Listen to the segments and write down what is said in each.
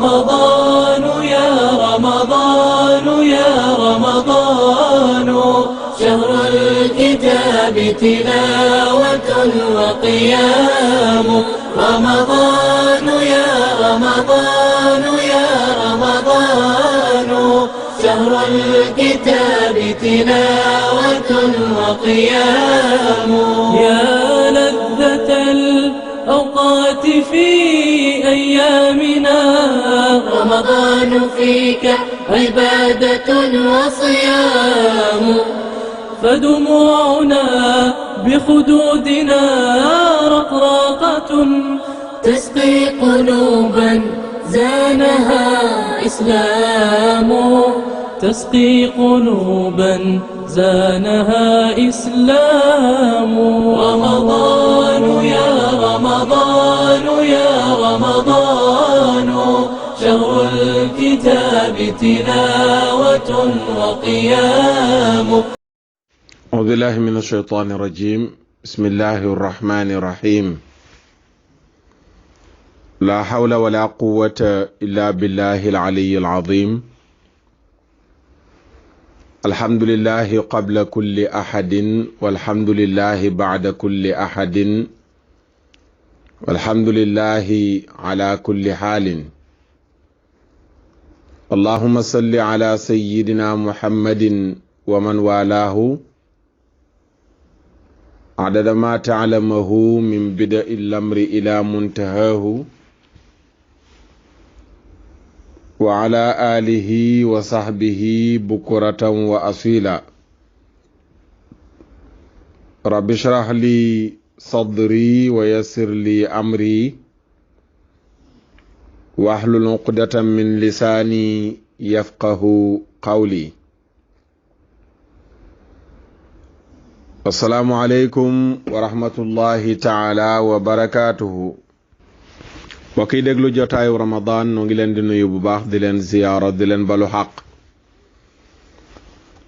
رمضان يا رمضان يا رمضان شهر الكتاب تلاوة وقيام رمضان يا رمضان يا رمضان شهر الكتاب تلاوة وقيام يا لذة الأوقات في أيامنا رمضان فيك عبادة وصيام فدموعنا بخدودنا رقراقة تسقي قلوبا زانها إسلام تسقي قلوبا زانها إسلام رمضان يا رمضان يا رمضان شهر الكتاب تلاوة وقيام. أعوذ بالله من الشيطان الرجيم. بسم الله الرحمن الرحيم. لا حول ولا قوة إلا بالله العلي العظيم. الحمد لله قبل كل أحد والحمد لله بعد كل أحد والحمد لله على كل حال. اللهم صل على سيدنا محمد ومن والاه عدد ما تعلمه من بدء الأمر إلى منتهاه وعلى آله وصحبه بكرة وأصيلا. رب اشرح لي صدري ويسر لي أمري واحلل عقدة من لساني يفقه قولي. السلام عليكم ورحمة الله تعالى وبركاته. mbokk yi déglu jotaayu Ramadan noo ngi leen di nuyu bu baax di leen ziyaara di leen balu xaq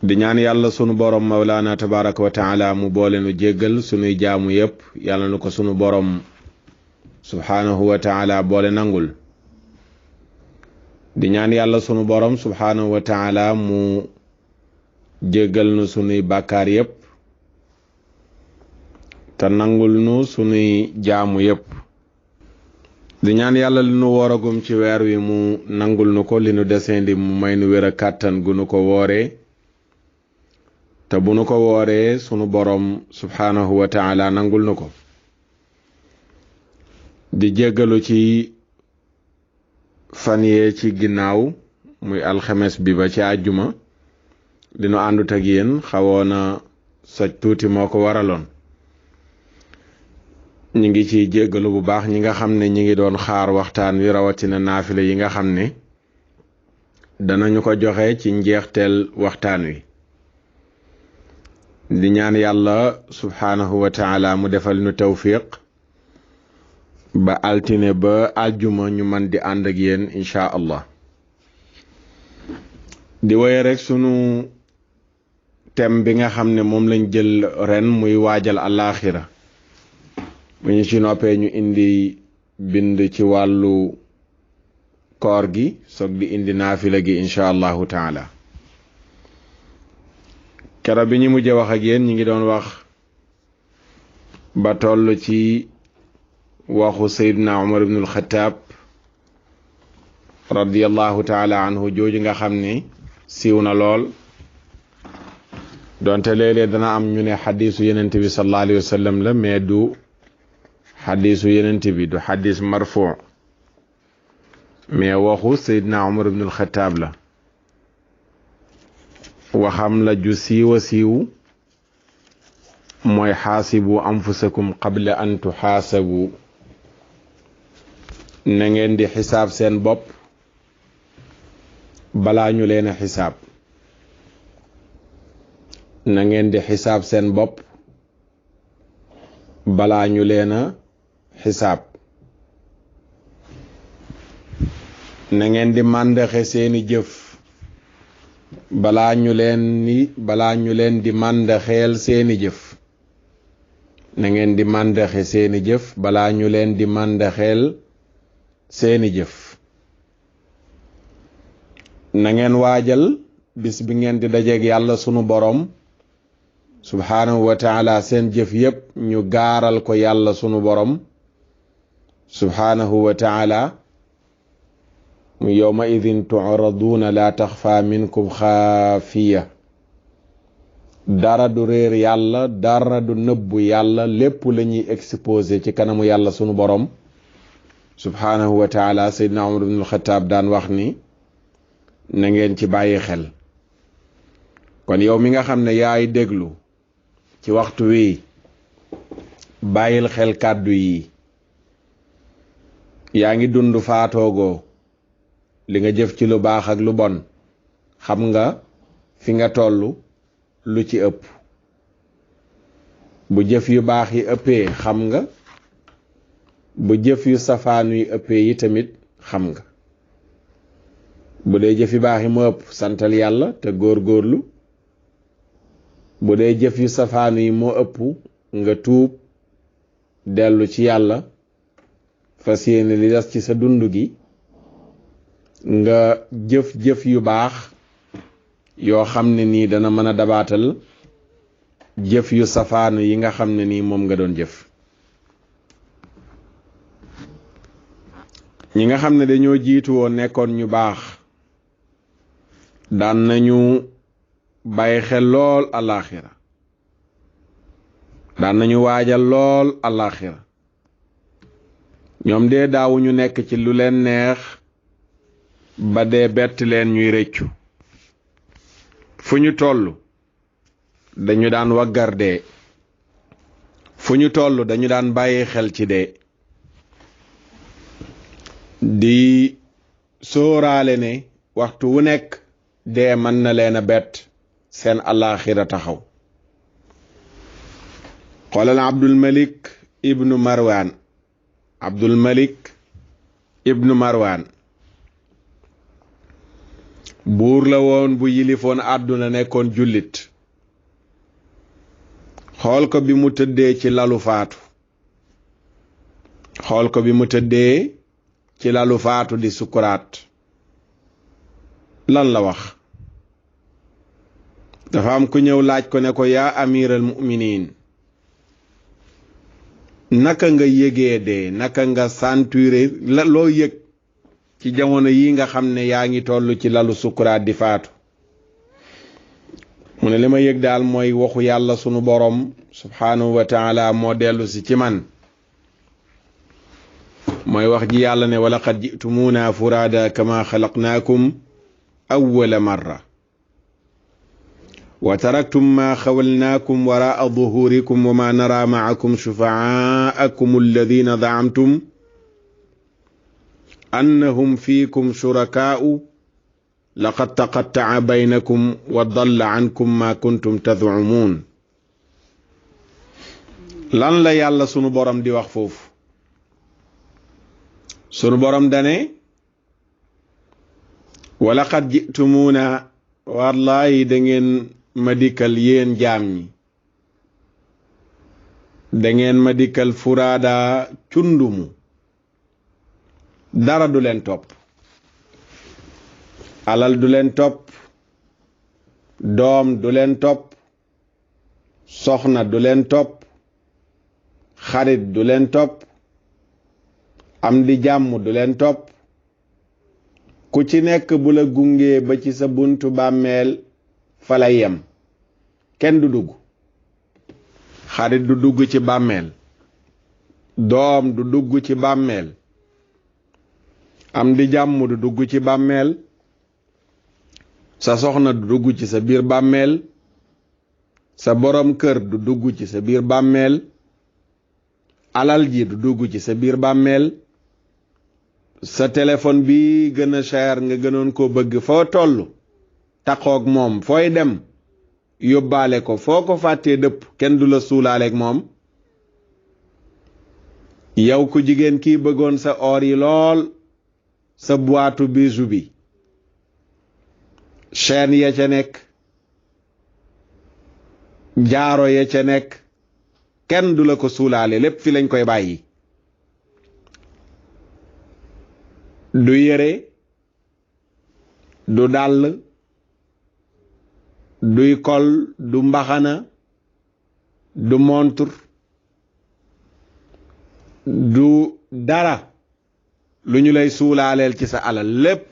di ñaan yàlla sunu borom mawlaana tabaraka wa taala mu boole nu jéggal sunuy jaamu yépp yàlla nu ko sunu borom subhaanahu wa taala boole nangul di ñaan yàlla sunu borom subhaanahu wa taala mu jéggal nu sunuy bàkkaar yépp te nangul nu sunuy jaamu yépp di ñaan yàlla li nu wooragum ci weer wi mu nangul nu ko li nu desendi mu may nu wér a kàttan gu nu ko wooree te bu nu ko wooree sunu borom subhaanahu wa taala nangul nu ko di jéggalu ci fan yee ci ginnaaw muy alxames bi ba ci àjjuma li nu àndut ak yéen xawoona soj tuuti moo ko waraloon. ñi ngi ci jéggalu bu baax ñi nga xam ne ñi ngi doon xaar waxtaan wi rawatina naafile yi nga xam ne danañu ko joxe ci njeexteel waxtaan wi di ñaan yàlla subhaanahu wa taala mu defal nu tawfiq ba altine ba aljuma ñu man di ànd ak yéen insha allah. di woye rek sunu thème bi nga xam ne moom lañ jël ren muy waajal àllaaxira bu ñu ci noppee ñu indi bind ci wàllu koor gi soog di indi naafila gi insha allahu taala. kero bi ñu mujjee wax ak yéen ñi ngi doon wax ba toll ci waxu Seydina Umar ibnul Xattaab radiyallahu taala anhu jooju nga xam ne siiw na lool donte léeg-léeg dana am ñu ne xadiisu yenent bi sallallahu alayhi wa sallam la mais du xadiisu yenent bi du xadiis marfu mais waxu Seydina Umar ibnul Xattaab la waxam la ju siiwa siiw mooy xaasibu anfusakum qabla an tuxaasabu na ngeen di xisaab seen bopp balaa ñu leen a xisaab na ngeen di xisaab seen bopp balaa ñu leen a xisaab na ngeen di màndaxe seeni jëf balaa ñu leen di màndaxeel seeni jëf na ngeen di màndaxe seeni jëf balaa ñu leen di màndaxeel seeni jëf na ngeen waajal bis bi ngeen di dajeeg yàlla sunu borom subhanahu wa taala seen jëf yépp ñu gaaral ko yàlla sunu borom subhanahu wa taala mu yawma idin tu'raduna la taxfa minkum xaafiya dara du réer yàlla dara du nëbbu yàlla lépp la ñuy exposé ci kanamu yàlla sunu borom subhanahu wa taala. Seydina Umar ibn al-Khattab daan wax ni na ngeen ci bàyyi xel. kon yow mi nga xam ne yaay déglu ci waxtu wi bàyyil xel kàddu yi. yaa ngi dund faatoogoo li nga jëf ci lu baax ak lu bon xam nga fi nga tollu lu ci ëpp. bu jëf yu baax yi ëppee xam nga, bu jëf yu safaanu yi ëppee yi tamit xam nga. bu dee jëf yu baax yi mu ëpp santal yàlla te góorgóorlu. bu dee jëf yu safaanu yi moo ëpp nga tuub dellu ci yàlla fas yéene li des ci sa dund gi nga jëf-jëf yu baax yoo xam ne nii dana mën a dabaatal jëf yu safaanu yi nga xam ne nii moom nga doon jëf. ñi nga xam ne dañoo jiitu woon nekkoon ñu baax daan nañu bàyyi xel lool alaxira, daan nañu waajal lool alaxira. ñoom dee daawuñu nekk ci lu leen neex ba dee bett leen ñuy rëccu. fu ñu toll dañu daan waggar dee, fu ñu toll dañu daan bàyyi xel ci dee, di sóoraale ne waxtu wu nekk dee mën na leen a bett seen alaxira taxaw. xoolal Abdul Malik ibnu Marwan. Abdul Malik ibnu Marwan buur la woon bu yilifoon àdduna, nekkoon jullit. xool ko bi mu tëddee ci lalu faatu, xool ko bi mu tëddee ci lalu faatu di sukuraat. lan la wax? dafa am ku ñëw laaj ko ne ko yaa amiral mu'minin, naka nga yëgee dee, naka nga senture loo yëg ci jamono yi nga xam ne yaa ngi toll ci lalu sukuraat di faatu? mu ne li ma yëg daal mooy waxu yàlla sunu borom subhanahu wa taala moo dellu si ci man. mooy wax ji yàlla ne wa laqad ji'tumuuna furaada kama xalaqnaakum awwala marra wa taraktum ma xawalnaakum waraa duhurikum wa ma nara maakum shufa'aakum alladina zaamtum annahum fiikum shurakaa'u laqad taqatta'a baynakum wa dalla ankum ma kuntum taz'umuun. lan la yàlla sunu borom di wax foofu? sunu borom dane wa laqad ji'tumuuna, wallahi da ngeen ma dikkal yéen jaam ñi, da ngeen ma dikkal furaada cundumu, dara du leen topp. alal du leen topp, doom du leen topp, soxna du leen topp, xarit du leen topp, am di jàmm du leen topp. ku ci nekk bu la gungee ba ci sa buntu bàmmeel fa la yem, kenn du dugg. xarit du dugg ci bàmmeel, doom du dugg ci bàmmeel, am di jàmm du dugg ci bàmmeel, sa soxna du dugg ci sa biir bàmmeel, sa borom kër du dugg ci sa biir bàmmeel, alal ji du dugg ci sa biir bàmmeel, sa téléphone bi gën a cher nga gënoon koo bëgg foo toll taxoog moom, fooy dem yóbbaale ko, foo ko fàttee dëpp kenn du la suulaaleeg moom. yow ku jigéen kii bëggoon sa or yi lool, sa boîte bijou bi, chaîne ya ca nekk, jaaro ya ca nekk, kenn du la ko suulaale, lépp fi lañ koy bàyyi. du yére, du dàll duy kol du mbaxana du montre du dara lu ñu lay suulaaleel ci sa alal lépp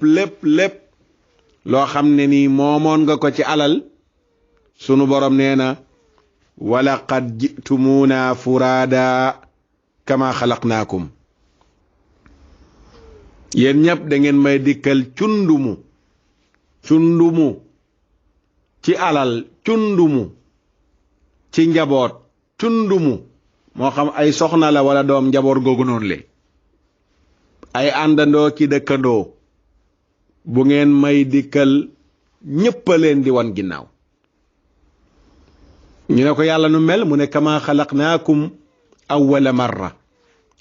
loo xam ne nii moomoon nga ko ci alal sunu borom nee na walaqad ji'tumuuna furaada kama xalaqnaakum yéen ñëpp da ngeen may dikkal cundumu ci alal cundumu ci njaboot cundumu moo xam ay soxna la wala doom njaboot googu noonu le ay àndandoo ki dëkkandoo bu ngeen may dikkal ñëpp a leen di wan ginnaaw ñu ne ko yàlla nu mel mu ne kama xalaqnaakum awwala marra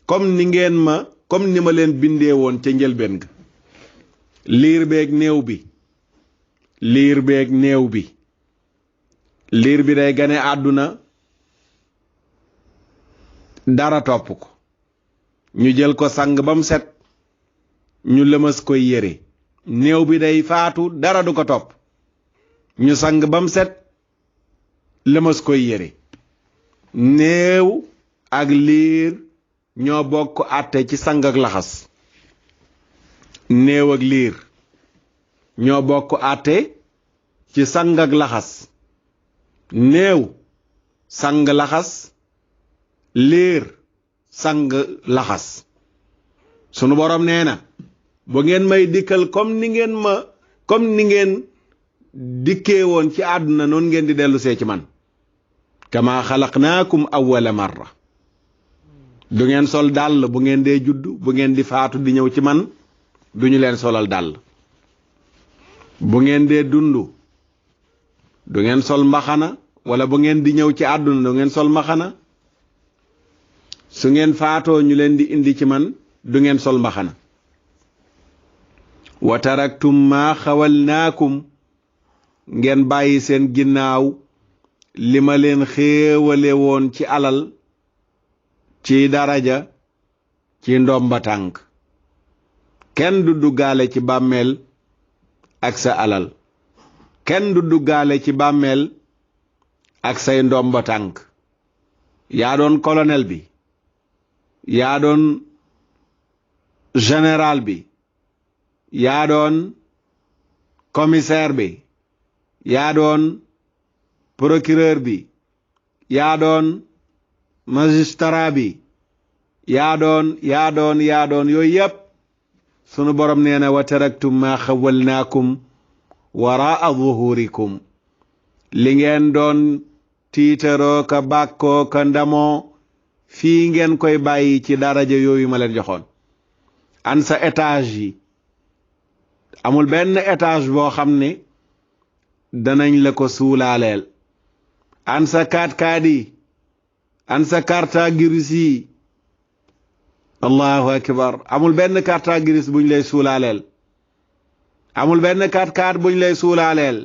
comme ni ma leen bindee woon ca njëlbeen ga liir beeg néew bi liir bi day gane àdduna dara topp ko ñu jël ko sang ba mu set ñu lëmas koy yére néew bi day faatu dara du ko topp ñu sang ba mu set lëmas koy yére néew ak liir ñoo bokk àtte ci sang ak laxas néew ak liir ñoo bokk àtte ci sang ak laxas néew sang laxas liir sang laxas sunu borom nee na bu ngeen may dikkal comme ni ngeen dikkee woon ci àdduna noonu ngeen di dellu see ci man kama xalaqnaakum awwala marra du ngeen sol dàll bu ngeen dee judd bu ngeen di faatu di ñëw ci man duñu leen solal dàll bu ngeen dee dund du ngeen sol mbaxana wala bu ngeen di ñëw ci àdduna du ngeen sol mbaxana su ngeen faatoo ñu leen di indi ci man du ngeen sol mbaxana wa taraktum ma xawalnaakum ngeen bàyyi seen ginnaaw li ma leen xéewale woon ci alal ci daraja ci ndomba tànk kenn du duggaale ci bàmmeel ak sa alal kenn du duggaale ci bàmmeel ak say ndomba tànk yaa doon colonel bi yaa doon général bi yaa doon commissaire bi yaa doon procureur bi yaa doon magistrat bi yaa doon yooyu yépp sunu borom nee na wa taraktum ma xawalnaakum waraa zuhurikum li ngeen doon tiitaroo ka bàkkoo ka ndamoo fii ngeen koy bàyyi ci daraja yooyu ma leen joxoon an sa étage yi amul benn étage boo xam ne danañ la ko suulaaleel an sa kaat-kaat yi an sa carte grise yi allahu akbar amul benn carte grise buñ lay suulaaleel amul benn kaat-kaat buñ lay suulaaleel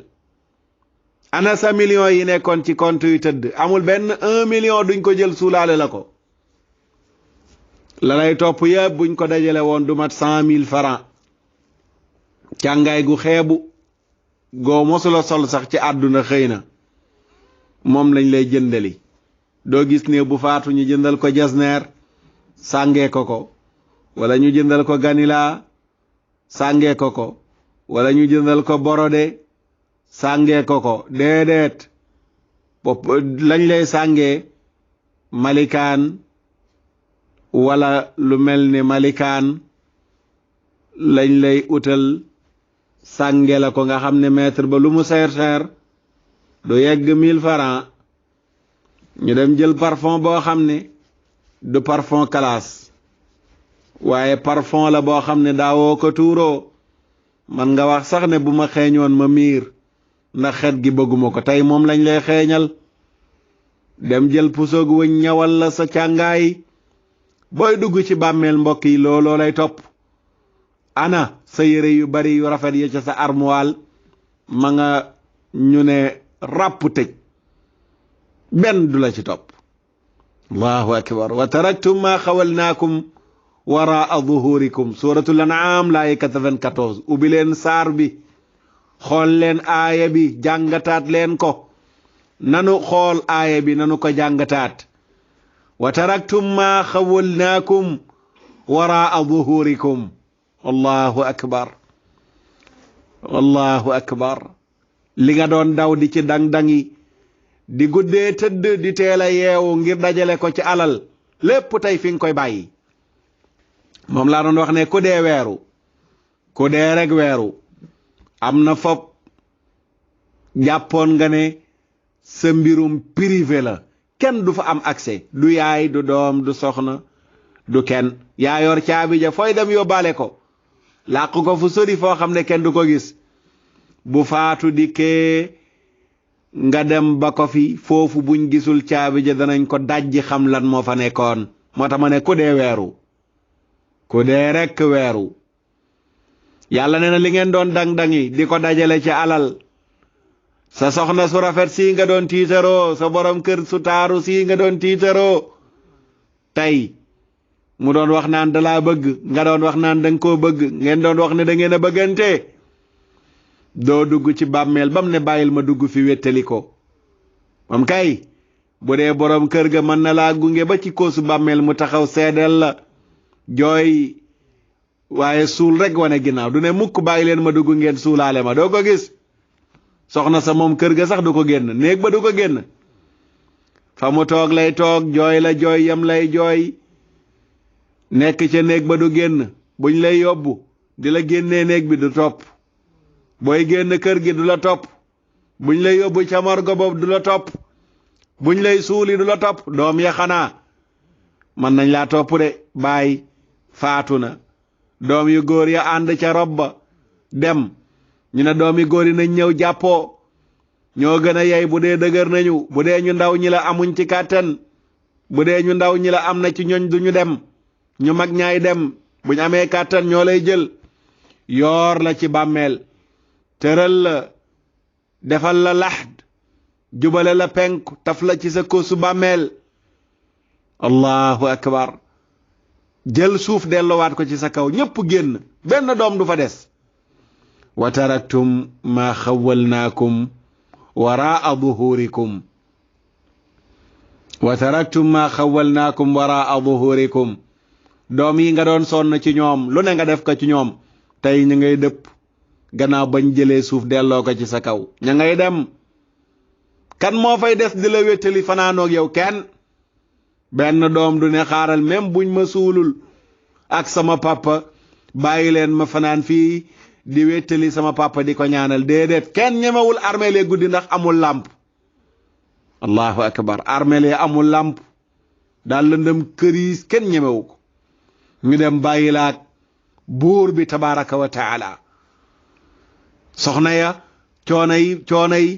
ana sa millions yi nekkoon ci compte yu tëdd amul benn 1 million duñ ko jël suulaale la ko la lay topp yëpp buñ ko dajale woon du mat 100 000 francs càngaay gu xeebu goo mosula sol sax ci àdduna xëy na moom lañ lay jëndali doo gis ne bu faatu ñu jëndal ko jasneer sàngee ko wala ñu jëndal ko ganila sàngee ko wala ñu jëndal ko borode sàngee ko déedéet bopp lañ lay sàngee malikaan wala lu mel ni malikaan lañ lay utal sànge la ko nga xam ne mètre ba lu mu seer du yegg 1000 francs ñu dem jël parfum boo xam ne du parfum classe waaye parfum la boo xam ne daawoo ko tuuroo man nga wax sax ne bu ma xeeñoon ma miir ndax xet gi bëgguma ko tey moom lañ lay xeeñal dem jël pusoog wëñ ñawal la sa càngaay booy dugg ci bàmmeel mbokk yi looloo lay topp ana sa yére yu bari yu rafet ya ca sa armoire ma nga ñu ne ràpp tëj benn du la ci topp allahu akbar wa taraktum ma xawalnaakum waraa zuhurikum suratul an'am laaya 94 ubbi leen saar bi xool leen aaya bi jàngataat leen ko nanu xool aaya bi nanu ko jàngataat wa taraktum ma xawalnaakum waraa zuhurikum allahu akbar allahu akbar li nga doon daw di ci dang-dangi di guddee tëdd di teel a yeewu ngir dajale ko ci alal lépp tey fi nga koy bàyyi moom laa doon wax ne ku dee weeru ku dee rek weeru am na fop jàppoon nga ne sa mbirum privé la kenn du fa am accès du yaay du doom du soxna du kenn yaa yor caabi ja fooy dem yóbbaale ko làq ko fu sori foo xam ne kenn du ko gis bu faatu dikkee nga dem ba ko fi foofu buñ gisul caabi ja danañ ko dajji xam lan moo fa nekkoon moo tax ma ne ku dee weeru ku dee rekk weeru yàlla nee na li ngeen doon dang-dangi di ko dajale ci alal sa soxna su rafet sii nga doon tiitaroo sa borom kër su taaru sii nga doon tiitaroo tey mu doon wax naan dalaa bëgg nga doon wax naan danga koo bëgg ngeen doon wax ne da ngeen a bëggante doo dugg ci bàmmeel bam ne bàyyil ma dugg fi wéttali ko moom kay bu dee borom kër ga mën na laa gunge ba ci koosu bàmmeel mu taxaw seedeel la jooy waaye suul rek wane ginnaaw du ne mukk bàyyi leen ma dugg ngeen suulaale ma doo ko gis soxna sa moom kër ga sax du ko génn néeg ba du ko génn fa mu toog lay toog jooy la jooy yam lay jooy nekk ca néeg ba du génn buñ lay yóbbu di la génnee néeg bi du topp booy génn kër gi du la topp buñ lay yóbbu ca morgo boobu du la topp buñ lay suuli du la topp doom ya xanaa mën nañ laa topp de baay faatu na doom yu góor ya ànd ca rob ba dem ñu ne doom yu góor yi nañ ñëw jàppoo ñoo gën a yey bu dee dëgër nañu bu dee ñu ndaw ñi la amuñ ci kàttan bu dee ñu ndaw ñi la am na ci ñoñ duñu dem ñu mag ñaay dem buñ amee kàttan ñoo lay jël yoor la ci bàmmeel tëral la defal la laxd jubale la penku taf la ci sa koosu bàmmeel allahu akbar jël suuf dellowaat ko ci sa kaw ñépp génn benn doom du fa des wa taraktum ma xawalnaakum waraa duhurikum wa taraktum ma xawalnaakum waraa duhurikum doom yi nga doon sonn ci ñoom lu ne nga def ko ci ñoom tey ñu ngay dëpp gannaaw bañ jëlee suuf delloo ko ci sa kaw ña ngay dem kan moo fay des di la wéttali fanaanoog yow kenn benn doom du ne xaaral même buñ ma suulul ak sama papa bàyyi leen ma fanaan fii di wéttali sama papa di ko ñaanal déedéet kenn ñemewul armeele guddi ndax amul làmp allahu akbar armeele amul làmp daal lëndëm këriis kenn ñemewu ko ñu dem bàyyi laak buur bi tabaraka wa taala soxna ya coono yi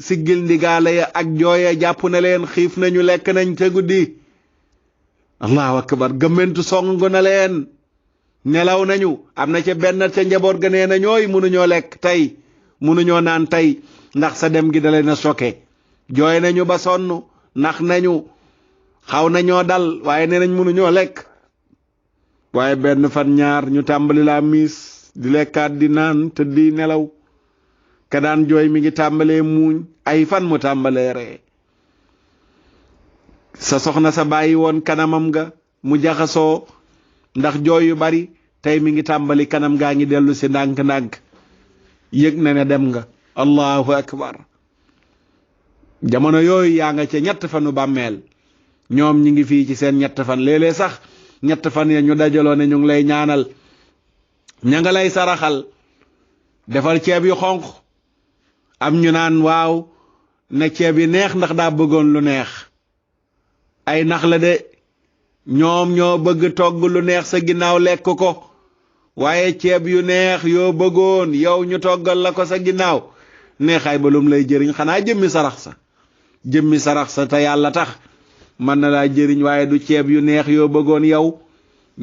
siggil ndigaale ya ak jooya jàpp na leen xiif nañu lekk nañ te guddi allahu akbar gëmmentu song na leen nelaw nañu am na ca benn ca njaboot ga nee na ñooy mënuñoo lekk tey mënuñoo naan tey ndax sa dem gi da leen a choqué jooy nañu ba sonn nax nañu xaw nañoo dal waaye nee nañ mënuñoo lekk waaye benn fan ñaar ñu tàmbali laa miis di lekkaat di naan te di nelaw ka daan jooy mi ngi tàmbalee muuñ ay fan mu tàmbalee ree sa soxna sa bàyyi woon kanamam ga mu jaxasoo ndax jooy yu bari tey mi ngi tàmbali kanam gaa ngi dellu si ndànk-ndànk yëg na ne dem nga allahu akbar jamono yooyu yaa nga ca ñett fanu bàmmeel ñoom ñi ngi fii ci seen ñett fan léeg-léeg sax ñett fan ya ñu dajaloo ne ñu ngi lay ñaanal ña nga lay saraxal defal ceeb yu xonq am ñu naan waaw ne ceeb yi neex ndax daa bëggoon lu neex ay nax la de ñoom ñoo bëgg togg lu neex sa ginnaaw lekk ko waaye ceeb yu neex yoo bëggoon yow ñu toggal la ko sa ginnaaw neexaay ba lum lay jëriñ xanaa jëmmi sarax sa te yàlla tax mën na laa jëriñ waaye du ceeb yu neex yoo bëggoon yow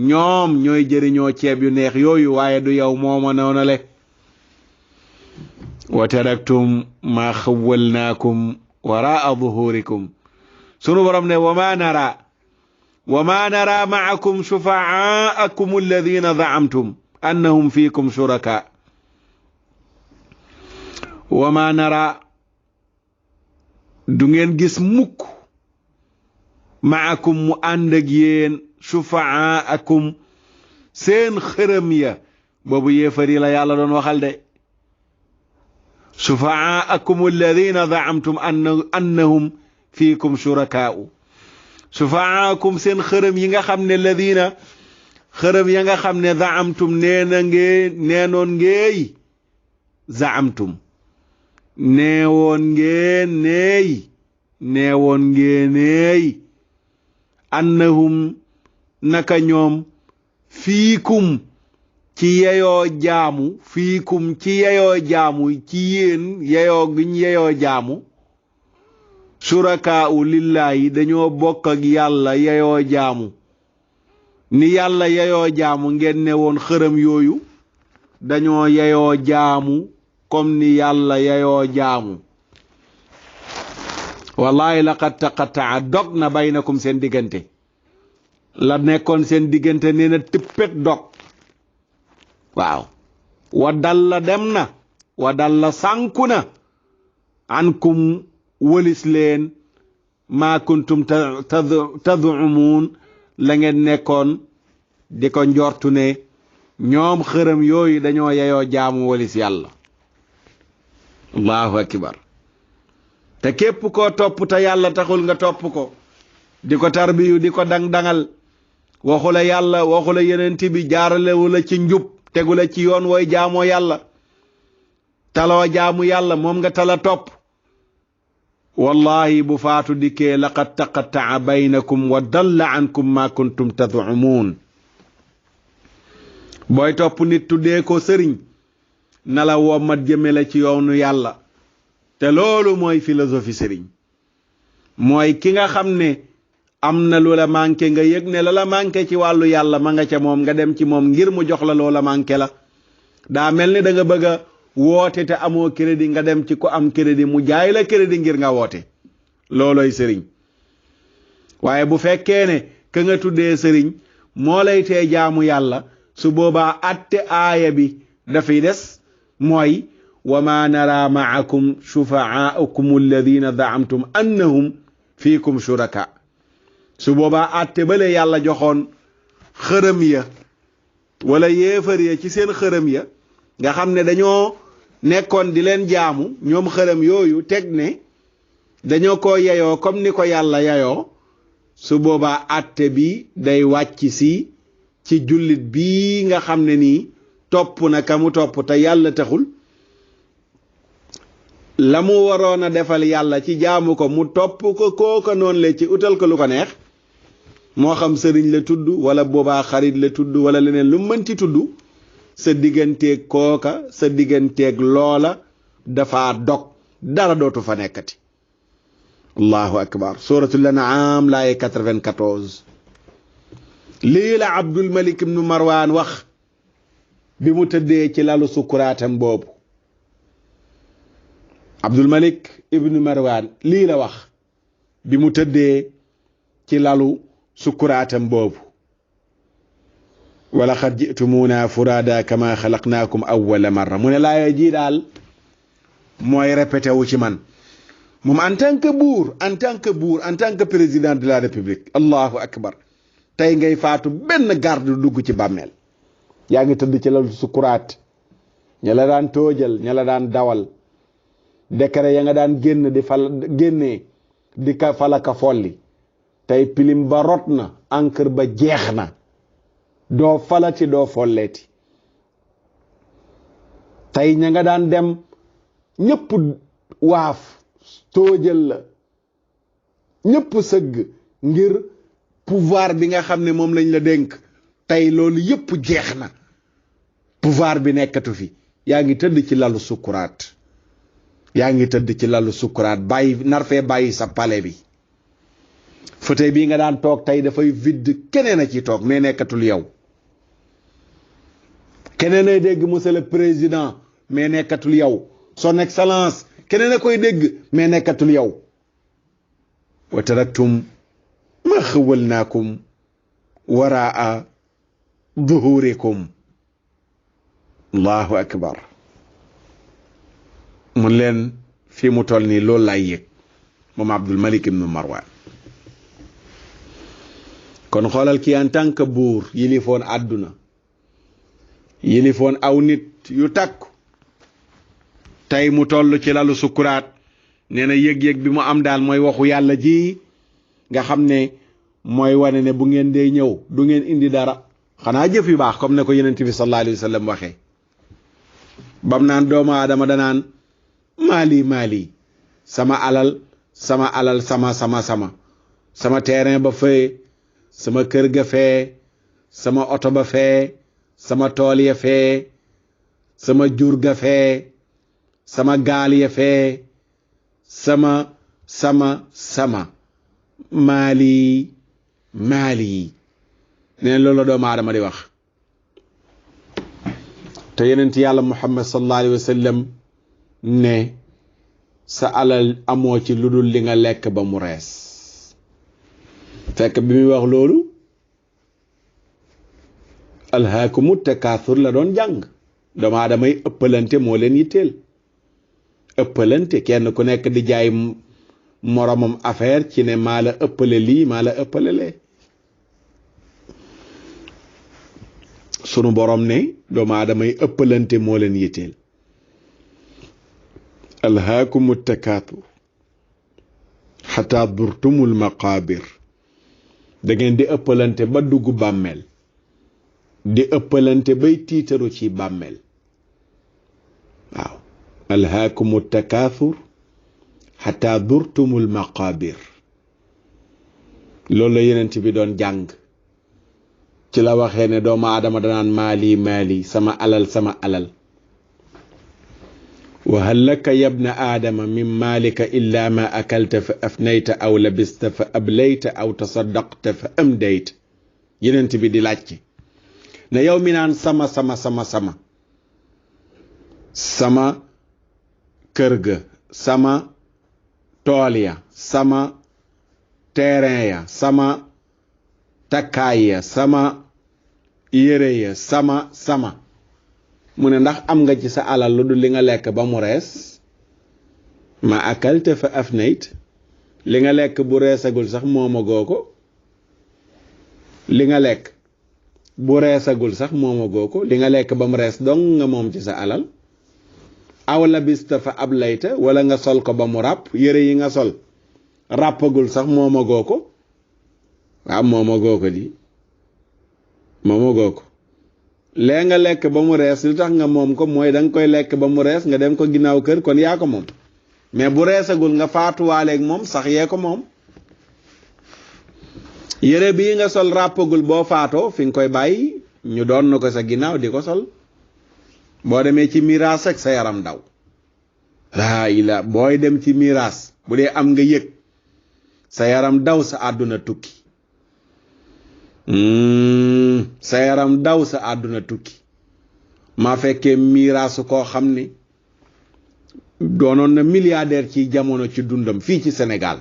ñoom ñooy jëriñoo ceeb yu neex yooyu waaye du yow mooma noonale wa taraktum ma xawalnaakum waraa duhurikum sunu borom ne wa ma nara maakum shufa'aakum alladhina za'amtum annahum fiikum shuraka wa ma nara du ngeen gis mukk maakum mu ànd ak yéen shufaakum seen xërëm ya boobu yéefar yi la yàlla doon waxal de shufaakum alladina zaamtum annahum fiikum shurakaa'u shufaakum seen xërëm yi nga xam ne alladina xërëm ya nga xam ne zaamtum neenoon ngeey zaamtum neewoon ngeeneey annahum naka ñoom fiikum ci yeyoo jaamu ci yéen yeyoo giñ yeyoo jaamu surakaa'u lillaahi dañoo bokk ak yàlla yeyoo jaamu ni yàlla yeyoo jaamu ngeen ne woon xërëm yooyu dañoo yeyoo jaamu comme ni yàlla yeyoo jaamu wallahi laqad taqatta'a dog na baynakum seen diggante la nekkoon seen diggante nee na tippet dog waaw wa dalla dem na wa dalla sànku na ankum wëlis leen maa kuntum tadumuun la ngeen nekkoon di ko njortu ne ñoom xërëm yooyu dañoo yeyoo jaamu wëlis yàlla allahu akbar te képp koo topp te yàlla taxul nga topp ko di ko tarbiyu di ko dang-dangal waxu la yàlla waxu la yenent bi jaaralewu la ci njub tegu la ci yoon wooy jaamoo yàlla taloo jaamu yàlla moom nga tala topp wallahi bu faatu dikkee laqad taqatta'a baynakum wa dalla ankum ma kuntum tadumuun booy topp nit tuddee ko sëriñ na la wommat jëme la ci yoonu yàlla te loolu mooy philosophie sëriñ mooy ki nga xam ne am na lu la manqué nga yëg ne la manqué ci wàllu yàlla ma nga ca moom nga dem ci moom ngir mu jox la loola manqué la daa mel ni da nga bëgg a woote te amoo crédit nga dem ci ko am crédit mu jaay la crédit ngir nga woote looloy sëriñ waaye bu fekkee ne ka nga tuddee sëriñ moo lay tee jaamu yàlla su boobaa atte aaya bi dafay des mooy wa ma nara maakum shufa'aakum alladina zaamtum annahum fiikum shuraka su boobaa atte bale yàlla joxoon xërëm ya wala yéefar ya ci seen xërëm ya nga xam ne dañoo nekkoon di leen jaamu ñoom xërëm yooyu teg ne dañoo ko yeyoo comme ni ko yàlla yeyoo su boobaa atte bi day wàcc si ci jullit bii nga xam ne nii topp na ka mu topp te yàlla taxul la mu waroon a defal yàlla ci jaamu ko mu topp ko kooka noonu la ci utal ko lu ko neex moo xam sëriñ la tudd wala boobaa xarit la tudd wala leneen lu mënti tudd sa digganteeg kooka sa digganteeg loola dafa dog dara dootu fa nekkati allahu akbar suratul an'am laaye 94 lii la Abdul Malik ibnu Marwan wax bi mu tëddee ci lalu sukkuraatam boobu Abdul Malik ibnu Marwan lii la wax bi mu tëddee ci lalu sukkuraatam boobu wala xad ji'tumuuna furaada kama xalaqnaakum awwala marra mu ne laaya ji daal mooy répété wu ci man moom en tant que buur en tant que président de la république allahu akbar tey ngay faatu benn garde dugg ci bàmmeel yaa ngi tëdd ci lalu sukkuraat ña la daan toojal ña la daan dawal décret ya nga daan génn di fal génnee di ka falaka folli tey pilim ba rot na encre ba jeex na doo falati doo folleeti tey ña nga daan dem ñëpp waaf toojal la ñëpp sëgg ngir pouvoir bi nga xam ne moom lañ la dénk tey loolu yëpp jeex na pouvoir bi nekkatu fi yaa ngi tëdd ci lalu sukkuraat bàyyi nar fee bàyyi sa palais bi fauteuil bii nga daan toog tey dafay vide keneen a ci toog mais nekkatul yow keneen ay dégg monsieur le président mais nekkatul yow son excellence keneen a koy dégg mais nekkatul yow wa taraktum ma xawalnaakum waraa duhurikum allahu akbar mun leen fii mu toll nii loolu laay yëg moom Abdul Malik ibnu Marwan. kon xoolal kii en tant que buur yilifoon àdduna yilifoon aw nit yu takku tey mu toll ci lalu sukuraat nee na yëg-yëg bi mu am daal mooy waxu yàlla ji nga xam ne mooy wane ne bu ngeen dee ñëw du ngeen indi dara xanaa jëf yu baax comme ne ko yonent bi sallallahu alayhi wa sallam waxee bam naan doomu aadama danaan maali sama alal sama terrain ba fee sama kër ga fee sama oto ba fee sama tool ya fee sama jur ga fee sama gaal ya fee sama maali neen loolu la doomu aadama di wax te yonent yàlla Muhammad sallallahu alayhi wa sallam ne sa alal amoo ci lu dul li nga lekk ba mu rees fekk bi muy wax loolu alhaakumu takaathur la doon jàng doomu aadama yi ëppalante moo leen yitteel ëppalante kenn ku nekk di jaay moromam affaire ci ne maa la ëppale lii maa la ëppale lee sunu borom ne doomu aadama yi ëppalante moo leen yitteel alhaakumu takaathur xataa durtumul maqaabir da ngeen di ëppalante ba dugg bàmmeel di ëppalante bay tiitaru ci bàmmeel waaw alhaakumu takaathur xataa durtumul maqaabir loolu la yenent bi doon jàng ci la waxee ne doomu aadama danaan maali sama alal wa hal laka yabna aadama min maalika illa ma akalta fa afnayta aw labista fa ablayta aw tasaddaqta fa amdayta yenent bi di laajte ne yow mi naan sama kër ga sama tool ya sama terrain ya sama takkaay ya sama yére ya sama mu ne ndax am nga ci sa alal lu dul li nga lekk ba mu rees ma akalte fa afnayt li nga lekk bu reesagul sax moomagoo ko li nga lekk bu reesagul sax moomagoo ko li nga lekk ba mu rees dong nga moom ci sa alal aw labista fa ablayta wala nga sol ko ba mu ràpp yére yi nga sol ràppagul sax moomagoo ko waaw moomagoo ko lee nga lekk ba mu rees li tax nga moom ko mooy danga koy lekk ba mu rees nga dem ko ginnaaw kër kon yaa ko moom mais bu reesagul nga faatuwaaleeg moom sax yee ko moom yére bii nga sol ràppagul boo faatoo fi nga koy bàyyi ñu doon na ko sa ginnaaw di ko sol boo demee ci miraas ak sa yaram daw booy dem ci miraas bu dee am nga yëg sa yaram daw sa àdduna tukki sa yaram daw sa àdduna tukki maa fekkee miraasu koo xam ne doonoon na milliardaire ci jamono ci dundam fii ci Sénégal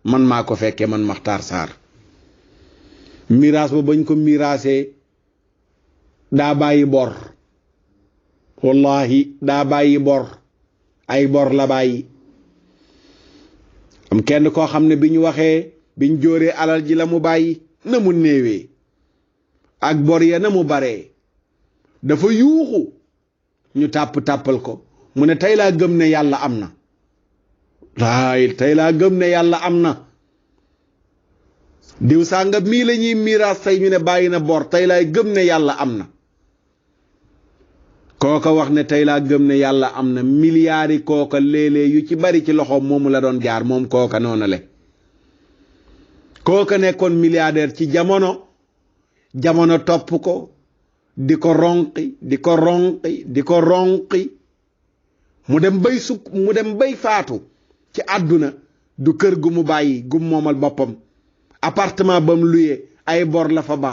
man maa ko fekkee man Makhtar Sarr miraas ba bañ ko miraasee daa bàyyi bor wallahi daa bàyyi bor ay bor la bàyyi am kenn koo xam ne bi ñu waxee biñ jóoree alal ji la mu bàyyi na mu néewee ak bor ya na mu baree dafa yuuxu ñu tàppal ko mu ne tey laa gëm ne yàlla am na tey laa gëm ne yàlla am na diw sàngam mii la ñuy miraas tey ñu ne bàyyi na bor tey laay gëm ne yàlla am na kooka wax ne tey laa gëm ne yàlla am na milliards yi kooka léeg-léeg yu ci bari ci loxoom moomu la doon jaar moom kooka noona le kooka nekkoon milliardaire ci jamono topp ko di ko ronqi mu dem bay faatu ci àdduna du kër gu mu bàyyi gu mu moomal boppam appartement ba mu luye ay bor la fa ba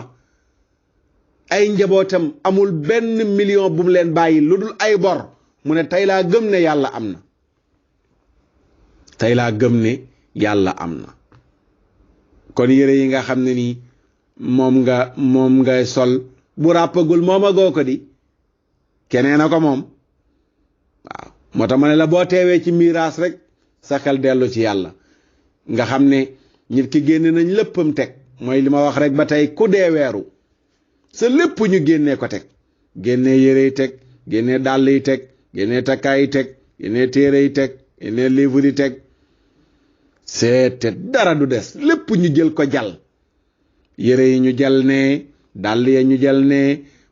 ay njabootam amul benn million bu mu leen bàyyi lu dul ay bor mu ne tey laa gëm ne yàlla am na kon yére yi nga xam ne nii moom ngay sol bu ràppagul moom a goo ko di keneen a ko moom waaw moo tax ma ne la boo teewee ci miraas rek sa xel dellu ci yàlla nga xam ne nit ki génne nañ léppam teg mooy li ma wax rek ba tey ku dee weeru sa lépp ñu génnee ko teg génnee yére yi teg génnee dàll yi teg génnee takkaay yi teg génnee téere yi teg génnee livre yi teg seete dara du des lépp ñu jël ko jal yére yi ñu jal ne dàll ya ñu jal ne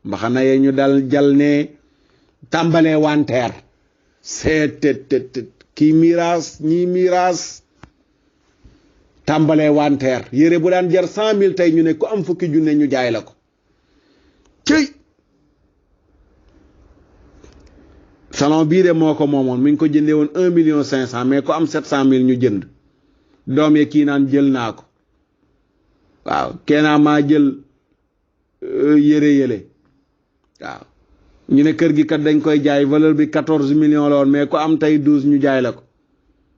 mbaxana ya ñu dal jal ne tàmbalee wanteer seete kii miraas ñii miraas tàmbalee wanteer yére bu daan jar 100 000 tey ñu ne ku am fukki junne ñu jaay la ko cëy salon bii de moo ko moomoon mi ngi ko jëndee woon 1,5 million mais ku am 700 000 ñu jënd doom ye kii naan jël naa ko waaw keenaa maa jël yére yële waaw ñu ne kër gi kat dañ koy jaay valeur bi 14 millions la woon mais ku am tey 12 ñu jaay la ko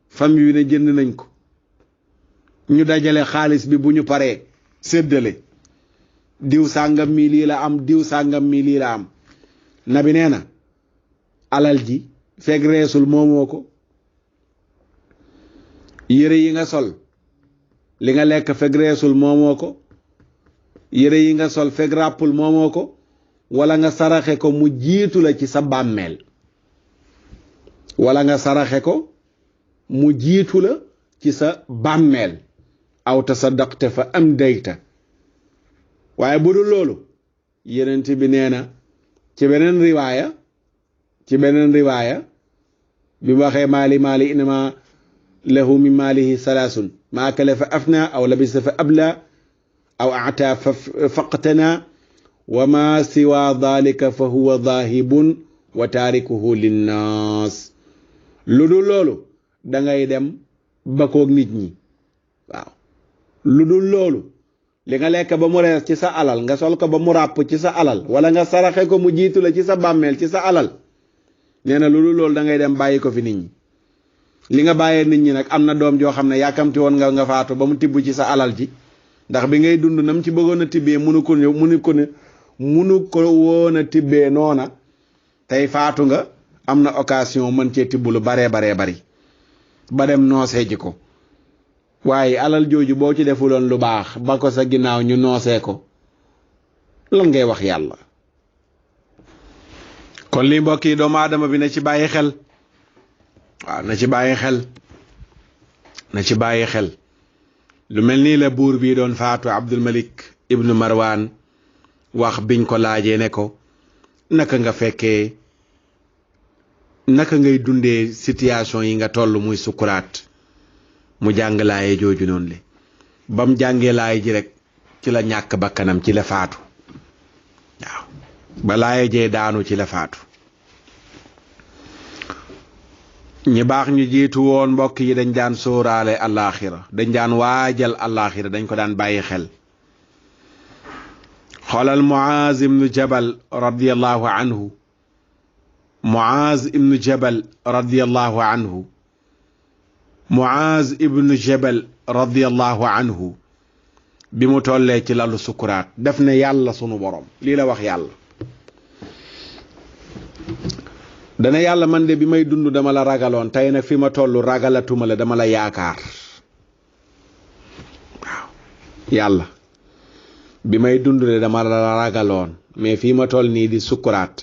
famille bi ne jënd nañ ko ñu dajale xaalis bi bu ñu paree séddale diw sàngam mi lii la am diw sàngam mi lii la am nabi nee na alal ji fekk reesul moomoo ko yére yi nga sol li nga lekk fekk reesul moomoo ko yére yi nga sol fekk ràppul moomoo ko wala nga saraxe ko mu jiitu la ci sa bàmmeel wala nga saraxe ko mu jiitu la ci sa bàmmeel aw tasaddaqte fa am dayta waaye bu dul loolu yenent bi nee na ci beneen riwaaya bi mu waxee maali inama lahu min maalihi salaasun ma akala fa afna aw labisa fa abla aw ata fa faqtana wa ma siwa dalika fa huwa daahibun wa taarikuhu linnaas lu dul loolu da ngay dem bakoog nit ñi waaw lu dul loolu li nga lekk ba mu rees ci sa alal nga sol ko ba mu ràpp ci sa alal wala nga saraxe ko mu jiitu la ci sa bàmmeel ci sa alal nee na lu dul loolu da ngay dem bàyyi ko fi nit ñi li nga bàyyee nit ñi nag am na doom joo xam ne yàkkamti woon nga faatu ba mu tibb ci sa alal ji ndax bi ngay dund nam ci bëggoon a tibbee munu ko woon a tibbee noona tey faatu nga am na occasion mën cee tibb lu baree bari ba dem noosee ji ko waaye alal jooju boo ci defuloon lu baax ba ko sa ginnaaw ñu noosee ko lan ngay wax yàlla kon li mbokk yi doomu aadama bi na ci bàyyi xel waaw na ci bàyyi xel lu mel nii la buur bii doon faatu Abdul Malik ibnu Marwan wax biñ ko laajee ne ko naka ngay dundee situation yi nga toll muy sukuraat mu jàng laaye jooju noonu le bam jàngee laaye ji rek ci la ñàkk bakkanam ci la faatu waaw ba laaye jee daanu ci la faatu ñi baax ñu jiitu woon mbokk yi dañ daan sóoraale àllaaxira dañ daan waajal àllaaxira dañ ko daan bàyyi xel xoolal Muaz ibnu Jabal radiyallahu anhu Muaz ibnu Jabal radiyallahu anhu Muaz ibnu Jabal radiyallahu anhu bi mu tollee ci lalu sukuraat def ne yàlla sunu borom lii la wax yàlla dana yàlla man de bi may dund dama la ragaloon tey nag fi ma toll ragalatuma la dama la yaakaar waaw yàlla bi may dund de dama la ragaloon mais fii ma toll nii di sukuraat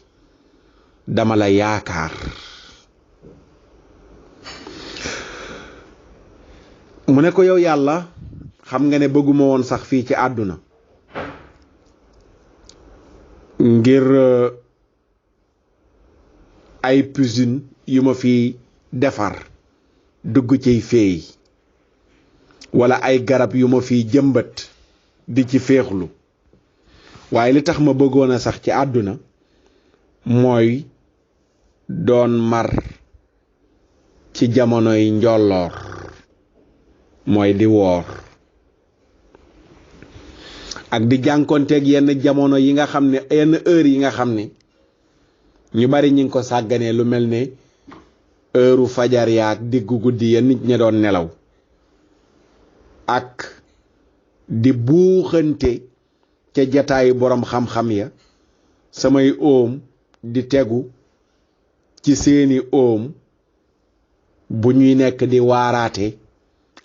dama la yaakaar mu ne ko yow yàlla xam nga ne bëgguma woon sax fii ci àdduna ngir ay piscine yu ma fi defar dugg ciy feey wala ay garab yu ma fi jëmbat di ci féexlu waaye li tax ma bëggoon a sax ci àdduna mooy doon mar ci jamonoy njolloor mooy di woor ak di jànkonteeg yenn jamono yi nga xam ne yenn heure yi nga xam ne ñu bari ñi ngi ko sàgganee lu mel ne heure fajar yaak diggu guddi ya nit ña doon nelaw ak di buuxante ca jataayu boroom xam-xam ya samay óom di tegu ci seeni óom bu ñuy nekk di waaraate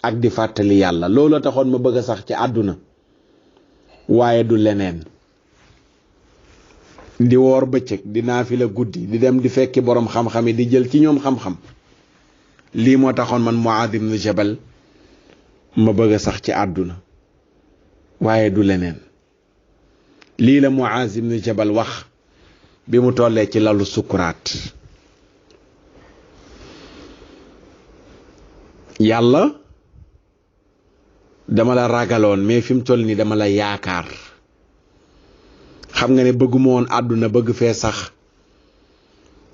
ak di fàttali yàlla loolu taxoon ma bëgg a sax ci àdduna waaye du leneen di woor bëccëg di naafila guddi di dem di fekki boroom xam-xam yi di jël ci ñoom xam-xam lii moo taxoon man Muaaz ibn Jabal ma bëgg a sax ci àdduna waaye du leneen lii la Muaaz ibn Jabal wax bi mu tollee ci lalu sukuraat yàlla dama la ragaloon mais fi mu toll nii dama la yaakaar xam nga ne bëgguma woon àdduna bëgg fee sax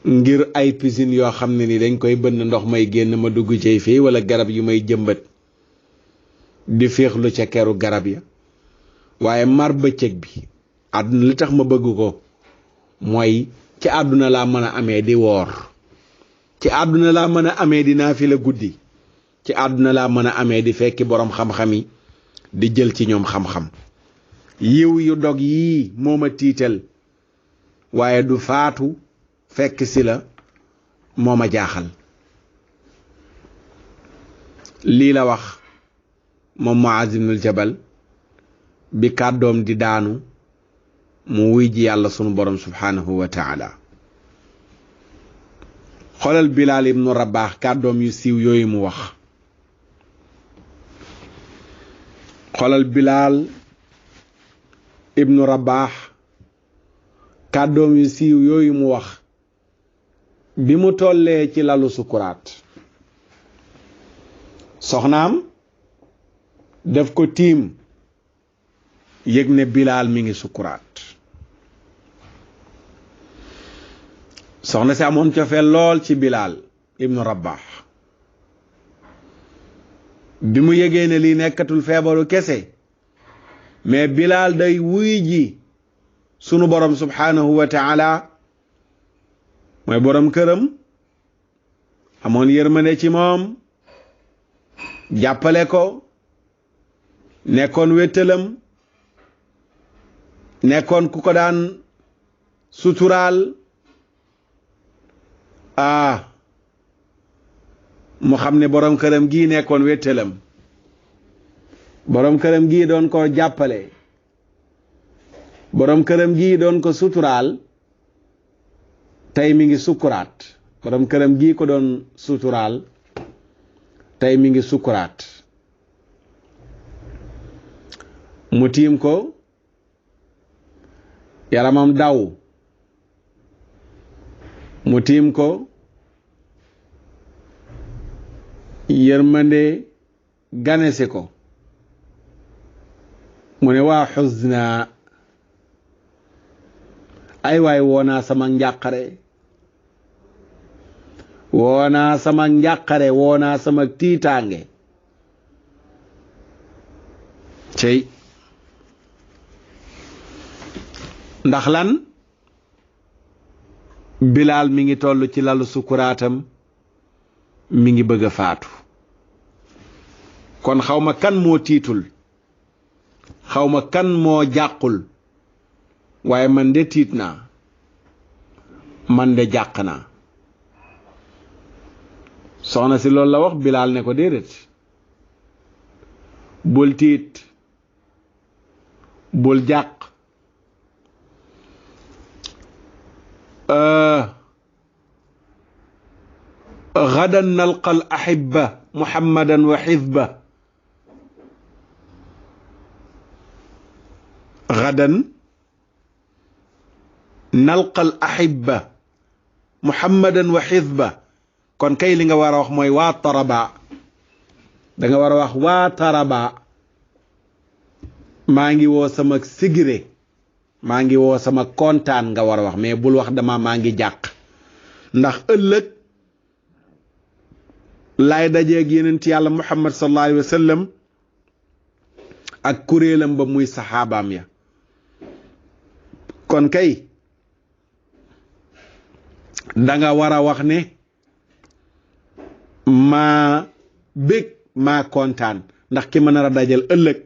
ngir ay piscine yoo xam ne ni dañ koy bënn ndox may génn ma dugg ci fii wala garab yu may jëmbat di féexlu ca keru garab ya waaye mar bëccëg bi àdduna li tax ma bëgg ko mooy ci àdduna laa mën a amee di woor ci àdduna laa mën a amee di naafila guddi ci àdduna laa mën a amee di fekki boroom xam-xam yi di jël ci ñoom xam-xam yiw yu dog yii moo ma tiital waaye du faatu fekk si la moo ma jaaxal lii la wax moom Muaaz ibnul Jabal bi kàddoom di daanu mu wuy ji yàlla sunu borom subhaanahu wa taala xoolal Bilaal ibnu Rabaax kàddoom yu siiw yooyu mu wax xoolal Bilaal ibnu Rabaax kàddoom yu siiw yooyu mu wax bi mu tollee ci lalu sukuraat soxnaam def ko tiim yëg ne Bilaal mi ngi sukuraat soxna si amoon cofeel lool ci Bilaal ibnu Rabaax bi mu yëgee ne lii nekkatul feebaru kese mais Bilaal day wuy ji sunu borom subhaanahu wa taala mooy borom këram amoon yërmande ci moom jàppale ko nekkoon wéttalam nekkoon ku ko daan suturaal mu xam ne borom këram gii nekkoon wéttalam borom këram gii doon ko jàppale borom këram gii doon ko suturaal tey mi ngi sukuraat borom këram gii ko doon suturaal tey mi ngi sukuraat mu tiim ko yaramam daw mu tiim ko yërmande ganesi ko mu ne waa xusna ay waay woonaa sama njàqare woonaa sama njàqare woonaa sama tiitaange cey ndax lan Bilaal mi ngi toll ci lalu sukuraatam mi ngi bëgg a faatu kon xawma kan moo tiitul xawma kan moo jàqul waaye man de tiit naa man de jàq naa soxna si loolu la wax Bilaal ne ko déedéet bul tiit bul jàq gadan nalqa al ahibba muhammadan wa xizba gadan nalqa al ahibba muhammadan wa xizba kon kay li nga war a wax mooy waa taraba da nga war a wax waa taraba maa ngi woo sama sigire maa ngi woo sama kontaan nga war a wax mais bul wax dama maa ngi jàq ndax ëllëg laay dajeeg yenent yàlla muhammad sallallahu alayhi wa sallam ak kuréelam ba muy saxaabaam ya kon kay danga war a wax ne maa bég maa kontaan ndax ki ma nar a dajal ëllëg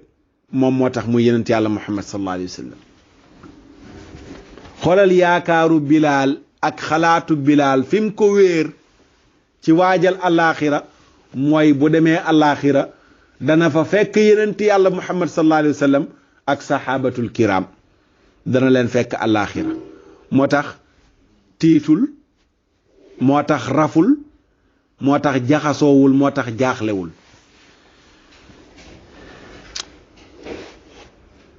moom moo tax muy yenent yàlla muhammad sallallahu alayhi wa sallam xoolal yaakaaru Bilaal ak xalaatu Bilaal fi mu ko wéer ci waajal àllaaxira mooy bu demee àllaaxira dana fa fekk yenent yàlla muhammad sallallahu alayhi wa sallam ak saxaabatul kiram dana leen fekk àllaaxira moo tax tiitul moo tax raful moo tax jaxasoowul moo tax jaaxlewul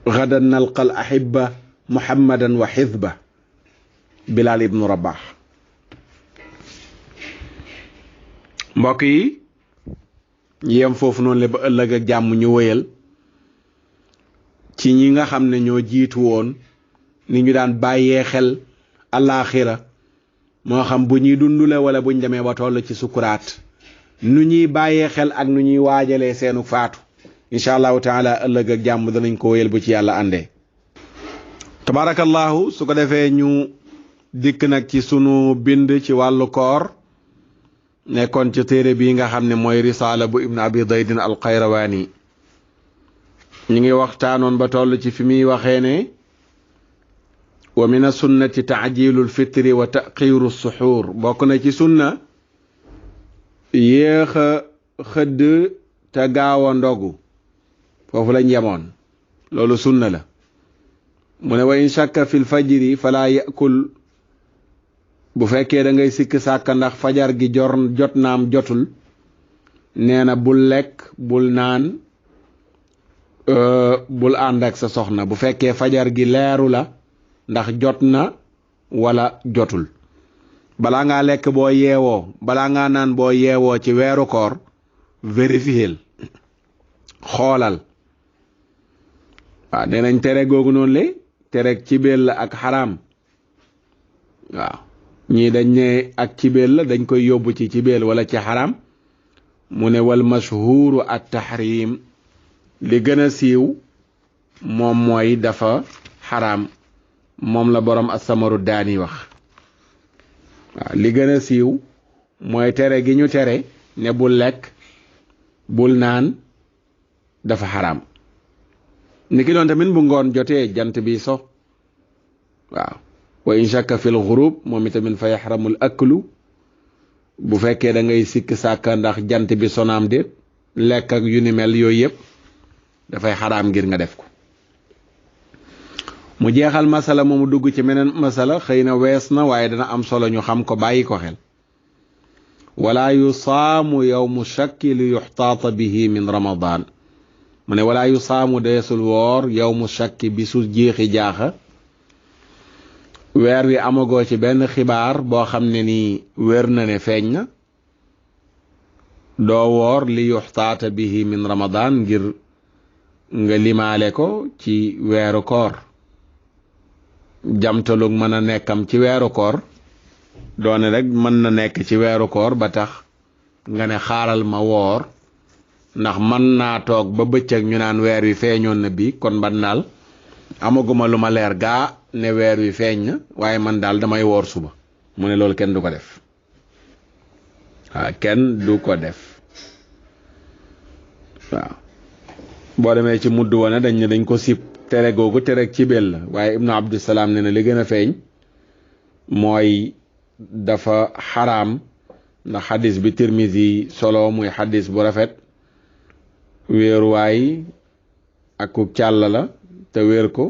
gadan nalqa al ahibba muhammadan wa xizba Bilal ibnu Rabah mbokk yi yem foofu noonu le ba ëllëg ak jàmm ñu wëyal ci ñi nga xam ne ñoo jiitu woon ni ñu daan bàyyee xel alaaxira moo xam bu ñuy dundule wala buñ demee ba toll ci sukuraat nu ñuy bàyyee xel ak nu ñuy waajalee seenu faatu incha allahu taala ëllëg ak jàmm danañ ko wëyal bu ci yàlla àndee tabarakallahu su ko defee ñu dikk nag ci sunu bind ci wàllu koor nekkoon ci téere bii nga xam ne mooy risaala bu ibn abi daydin al qayrawaani ñu ngi waxtaanoon ba toll ci fi muy waxee ne wa min as-sunnati ta'jilu al-fitri wa taqiru as-suxuur bokk na ci sunna yéex a xëdd te gaaw a ndogu foofu lañ yemoon loolu sunna la mu ne wa in shakka fi l-fajri fala yakul bu fekkee da ngay sikk sàkka ndax fajar gi jot naam jotul nee na bul lekk bul naan bul ànd ak sa soxna bu fekkee fajar gi leeru la ndax jot na wala jotul balaa ngaa lekk boo yeewoo balaa ngaa naan boo yeewoo ci weeru koor vérifier xoolal waaw nee nañ tere googu noonu le tere cibeel la ak xaraam waaw ñii dañ ne ak cibeel la dañ koy yóbbu ci cibeel wala ci xaraam mu ne wal mashhuuru at tahrim li gën a siiw moom mooy dafa xaraam moom la borom asamaru daani wax waaw li gën a siiw mooy tere gi ñu tere ne bul lekk bul naan dafa xaraam ni ki doon tamit bu ngoon jotee jant bi so waaw wa in shakka fil ghurub moom itamit fa yaxramul aklu bu fekkee da ngay sikk sàkka ndax jant bi sonaam déet lekk ak yu ni mel yooyu yëpp dafay xaraam ngir nga def ko mu jeexal masala moomu dugg ci meneen masala xëy na wees na waaye dana am solo ñu xam ko bàyyi ko xel wala yusaamu yawmu shakki li yuxtaata bihi min ramadan mu ne wala yusaamu deesul woor yawmu shakki bisu jeexi jaaxa weer wi amagoo ci benn xibaar boo xam ne ni wér na ne feeñ na doo woor li yuxtaata bihi min ramadan ngir nga limaale ko ci weeru koor jamtalug mën a nekkam ci weeru koor doone rek mën na nekk ci weeru koor ba tax nga ne xaaral ma woor ndax mën naa toog ba bëccëg ñu naan weer wi feeñoon na bi kon man daal amaguma lu ma leer gaa ne weer wi feeñ na waaye man daal damay woor suba mu ne loolu kenn du ko def waaw kenn du ko def waaw boo demee ci mudd wane dañ ne dañ ko sib tere googu tere ci bel la waaye ibnu abdusalaam ne na li gën a feeñ mooy dafa xaraam ndax xadis bi tirmisi solo muy xadis bu rafet wéeruwaay ak ku càll la te wéer ko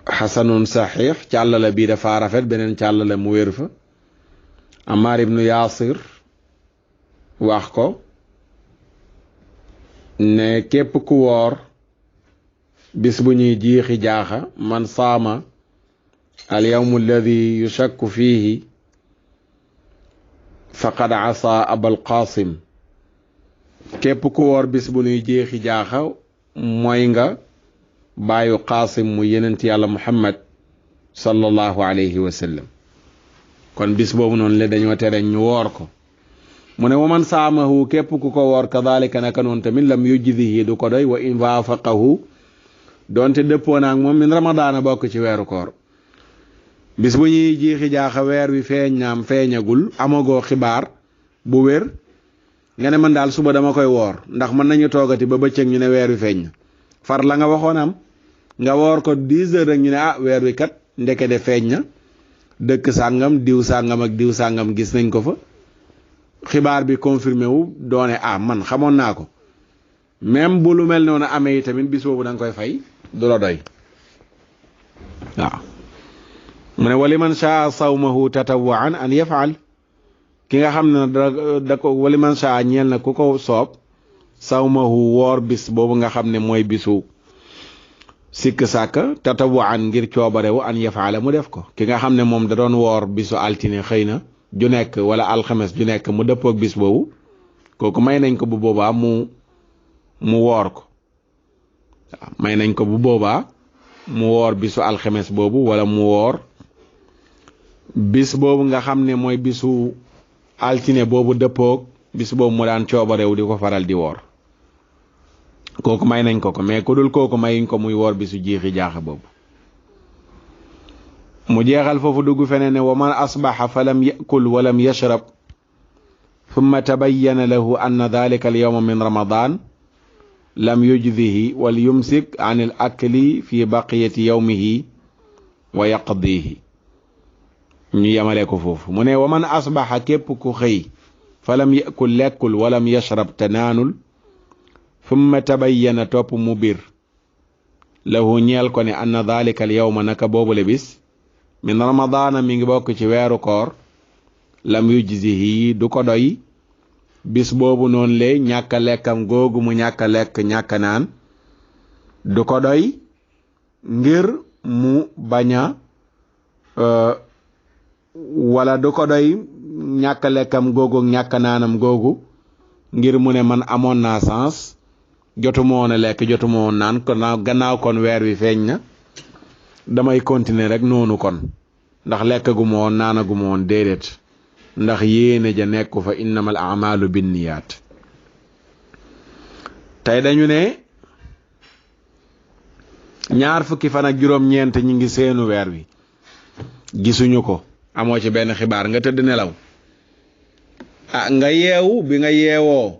xasanun saxiix càll la bii dafa rafet beneen càll la mu wéer fa Ammaar ibnu Yaasir wax ko ne képp ku woor bis bu ñuy jiixi jaaxa man saama al yawmu alladi yushakku fiihi faqad asa abal qasim képp ku woor bis bu ñuy jiixi jaaxa mooy nga bàyyu qaasim mu yenent yàlla muhammad sallallahu alayhi wa sallam kon bis boobu noonu le dañoo tere ñu woor ko mu ne wa man saamahu képp ku ko woor kadhalika naka noonu tamit lam yujzihi du ko doy wa in waafaqahu doonte dëppoo naag moom min ramadaana bokk ci weeru koor bis bu ñuy jiixi jaaxa weer wi feeñ naam feeñagul amagoo xibaar bu wér nga ne man daal suba dama koy woor ndax mën nañu toogati ba bëccëg ñu ne weer wi feeñ na far la nga waxoon am nga woor ko 10 heures rek ñu ne weer wi kat ndeke de feeñ na dëkk sàngam diw sàngam ak diw sàngam gis nañ ko fa xibaar bi confirmé wu doone man xamoon naa ko même bu lu mel noonu amee tamit bis boobu da nga koy fay du la doy waaw mu ne wali man shaa sawmahu tatawwaan an yafaal ki nga xam ne da ko wali man shaa ñeel na ku ko soob sawmahu woor bis boobu nga xam ne mooy bisu sikk sàkk tatawwaan ngir coobarewu an yafaala mu def ko ki nga xam ne moom da doon woor bisu altine xëy na ju nekk wala alxames ju nekk mu dëppoog bis boobu kooku may nañ ko bu boobaa mu woor ko waaw may nañ ko bu boobaa mu woor bisu alxames boobu wala mu woor bis boobu nga xam ne mooy bisu altine boobu dëppoog bis boobu mu daan coobarewu di ko faral di woor kooku may nañ ko mais ku dul kooku mayuñ ko muy woor bisu jiixi jaaxa boobu mu jeexal foofu dugg feneen ne wa man asbaxa fa lam yakul wa lam yashrab thumma tabayyana lahu anna dhalika al yawma min ramadan lam yujdihi wal yumsik an al akli fi baqiyati yawmihi wa yaqdihi ñu yemale ko foofu mu ne wa man asbaxa képp ku xëy fa lam yakul lekkul wa lam yashrab te naanul thumma tabayyana topp mu bir lahu ñeel ko ne anna dhalika al yawma naka boobule bis min ramadaana mi ngi bokk ci weeru koor lam yujzihi du ko doy bis boobu noonu le ñàkka lekkam googu mu ñàkka lekk ñàkka naan du ko doy ngir mu baña wala du ko doy ñàkka lekkam googu ñàkka naanam googu ngir mu ne man amoon naa sens jotuma woon a lekk jotuma woon naan kon gannaaw kon weer wi feeñ na damay continuer rek noonu kon ndax lekk gu ma woon naana gu ma woon déedéet ndax yéene ja nekku fa innamal a'malu binniyaat tey dañu ne ñaar fukki fan ak juróom-ñeent ñi ngi seenu weer wi gisuñu ko amoo ci benn xibaar nga tëdd nelaw nga yeewu bi nga yeewoo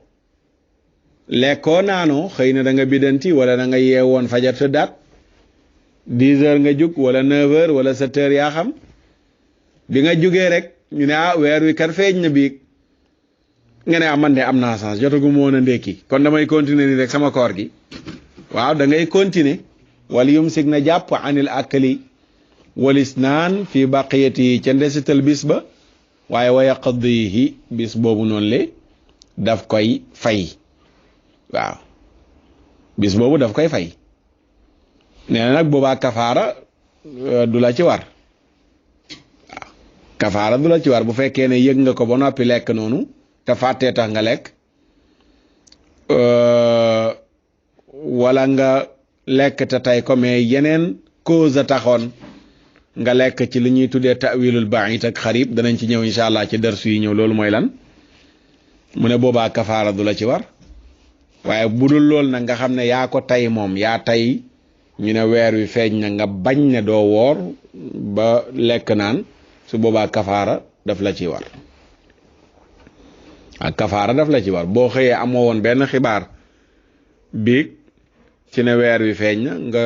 lekkoo naanoo xëy na da nga bidanti wala da nga yeewoon fajar tëddaat 10 heures nga jug wala 9 heures wala 7 heures yaa xam bi nga jugee rek ñu ne weer wi kat feeñ na biig nga ne man de am naa chance jotaguma woon a ndékki kon damay continuer ni rek sama koor gi waaw da ngay continuer wala yumsik na jàpp anil akli walis naan fi baqiyati ca ndesital bis ba waaye wa yaqdihi bis boobu noonu le daf koy fay waaw bis boobu daf koy fay nee na nag boobaa kafaara du la ci war waaw kafaara du la ci war bu fekkee ne yëg nga ko ba noppi lekk noonu te fàttee tax nga lekk wala nga lekk te tey ko mais yeneen cause a taxoon nga lekk ci li ñuy tuddee ta'wilul ba'id ak xarib danañ ci ñëw incha allah ci dërsu yi ñëw loolu mooy lan mu ne boobaa kafaara du la ci war waaye bu dul lool nag nga xam ne yaa ko tey moom yaa tey ñu ne weer wi feeñ na nga bañ ne doo woor ba lekk naan su boobaa kafaara daf la ci war ak kafaara daf la ci war boo xëyee amoo woon benn xibaar biig ci ne weer wi feeñ na nga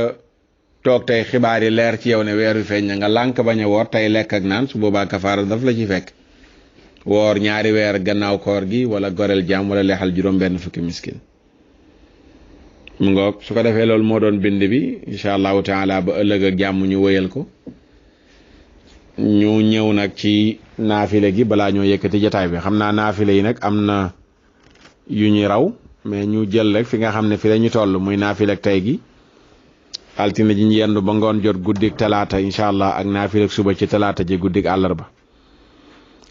toog tey xibaar yi leer ci yow ne weer wi feeñ na nga lànk bañ a woor tey lekk ak naan su boobaa kafaara daf la ci fekk woor ñaari weer gannaaw koor gi wala goreel jaam wala leexal juróom benn fukki miskin mu ngoog su ko defee loolu moo doon bind bi incha allahu taala ba ëllëg ak jàmm ñu wëyal ko ñu ñëw nag ci naafile gi balaa ñoo yëkkati jotaay bi xam naa naafile yi nag am na yu ñuy raw mais ñu jël rek fi nga xam ne fi la ñu toll muy naafile ak tey gi altine ji ñu yendu ba ngoon jot guddik talaata incha allah ak naafile ak suba ci talaata ji guddik àllarba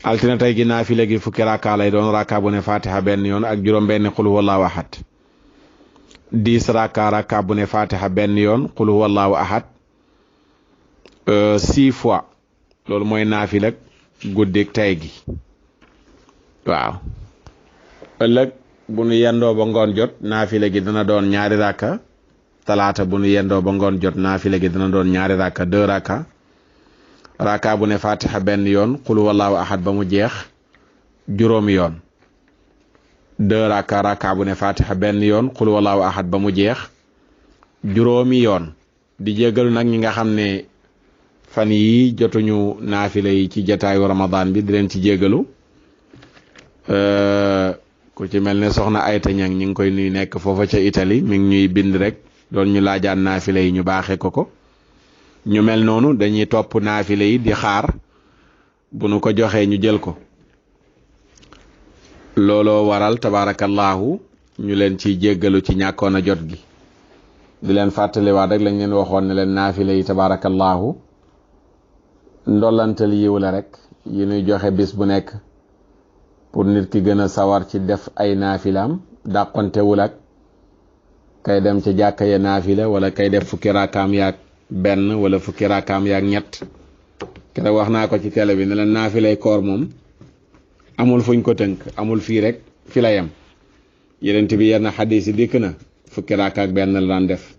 altine tey gi naafile gi fukki rakka lay doon rakka bu ne fatiha benn yoon ak juróom benn qul huwallahu ahad 10 rakka bu ne fatiha benn yoon qul huwallahu ahad 6 fois loolu mooy naafile ak guddik tey gi waaw ëllëg bu nu yendoo ba ngoon jot naafile gi dana doon ñaari rakka talaata bu nu yendoo ba ngoon jot naafile gi dana doon ñaari rakka 2 rakka bu ne fatiha benn yoon qul huwallahu ahad ba mu jeex juróomi yoon 2 rakka bu ne fatiha benn yoon qul huwallahu ahad ba mu jeex juróomi yoon di jéggalu nag ñi nga xam ne fan yi jotuñu naafila yi ci jataayu ramadan bi di leen ci jégalu ku ci mel ne soxna Ayta Ñang ñi ngi koy nuy nekk foofa ca Italie mi ngi ñuy bind rek doon ñu laajaan naafila yi ñu baaxee ko ñu mel noonu dañuy topp naafila yi di xaar bu nu ko joxee ñu jël ko looloo waral tabarakallahu ñu leen ciy jéggalu ci ñàkkoon a jot gi di leen fàttaliwaat rek lañ leen waxoon ne leen naafila yi tabarakallahu ndollantal yiw la rek yi ñuy joxe bis bu nekk pour nit ki gën a sawar ci def ay naafilaam dàqontewul ak kay dem ca jàkka ya naafila wala kay def fukki raakaam yaag benn wala fukki raakaam yaag ñett keroog wax naa ko ci télé bi ne leen naafilay koor moom amul fuñ ko tënk amul fii rek fi la yem yeneen bi yenn xadis yi dikk na fukki raaka ak benn la daan def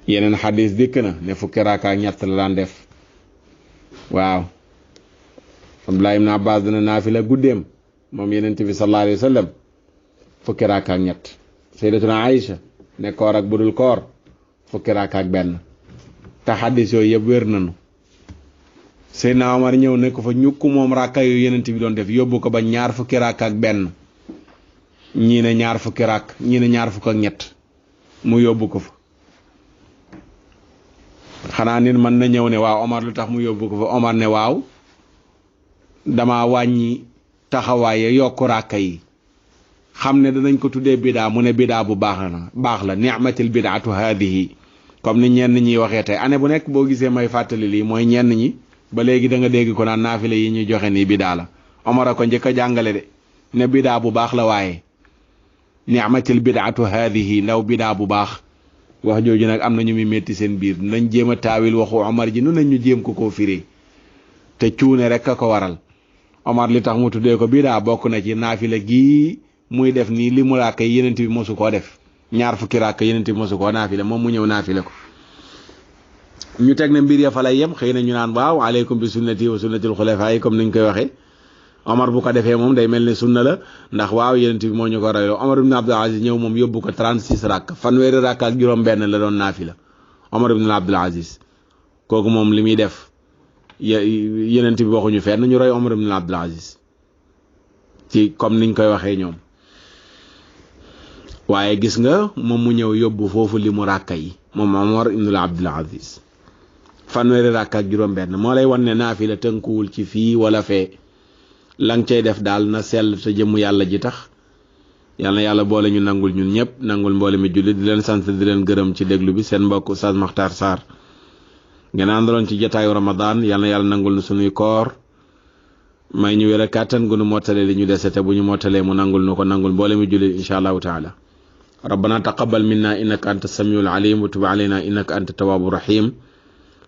yeneen xadis dikk na ne fukki raaka ak ñett la daan def waaw Abdullah ibn Abbas dana naafila guddeem moom yeneen bi sallallahu alayhi wa sallam fukki raaka ak ñett sayyidatuna Aïcha ne koor ak budul koor fukki raaka ak benn te xadis yooyu yëpp wér nañu Seydina Omar ñëw ne ko fa ñukk moom raaka yooyu yeneen bi doon def yóbbu ko ba ñaar fukki raaka ak benn ñii ne ñaar fukki raak ñii ne ñaar fukk ak ñett mu yóbbu ko fa xanaa nit mën na ñëw ne waaw Omar lu tax mu yóbbu ko fa Omar ne waaw dama wàññi taxawaaye yokku raaka yi xam ne danañ ko tuddee bidaa mu ne bidaa bu baax la ni'matil bidaatu haadihi comme ni ñenn ñi waxee tey année bu nekk boo gisee may fàttali lii mooy ñenn ñi ba léegi da nga dégg ko naan naafile yi ñuy joxe nii bidaa la Omar a ko njëkk a jàngale de ne bidaa bu baax la waaye ni'matil bidaatu haadihi ndaw bidaa bu baax wax jooju nag am na ñu muy métti seen biir nañ jéem a taawil waxu Omar ji nu nañ ñu jéem ko koo firee te cuune rek a ko waral Omar li tax mu tuddee ko bidaa bokk na ci naafile gii muy def nii li mu raaka yi yenent bi mosu koo def ñaar fukki raaka yenent bi mosu koo naafile moom mu ñëw naafile ko ñu teg ne mbir ya fa lay yem xëy na ñu naan waaw aleykum bi sunnati wa sunnatil xulafaa yi comme niñ koy waxee Omar bu ko defee moom day mel ne sunna la ndax waaw yenent bi moo ñu ko royloo Omar ibn Abdul Aziz ñëw moom yóbbu ko 36 rakk fanweeri rakk ak juróom benn la doon naafila Omar ibn Abdul Aziz kooku moom li muy def yenent bi waxuñu fenn ñu roy Omar ibn Abdul Aziz ci comme niñ koy waxee ñoom waaye gis nga moom mu ñëw yóbbu foofu li mu ràkka yi moom Omar ibn Abdul Aziz fanweeri rakk ak juróom benn moo lay wan ne naafila tënkuwul ci fii wala fee lang cey def daal na sell te jëmm yàlla ji tax yàlla na yàlla boole ñu nangul ñun ñëpp nangul mboole mi jullit di leen sant di leen gërëm ci déglu bi seen mbokk Oustaz Makhtar Sarr ngeen àndaloon ci jotaayu Ramadan yàlla na yàlla nangul nu sunuy koor may ñu wér a kàttan gu nu mottalee li ñu dese te bu ñu mottalee mu nangul nu ko nangul mboole mi jullit insha allahu taala rabbana taqabbal minna innaka anta samiul alim wa tub alayna innaka anta tawwabu rahim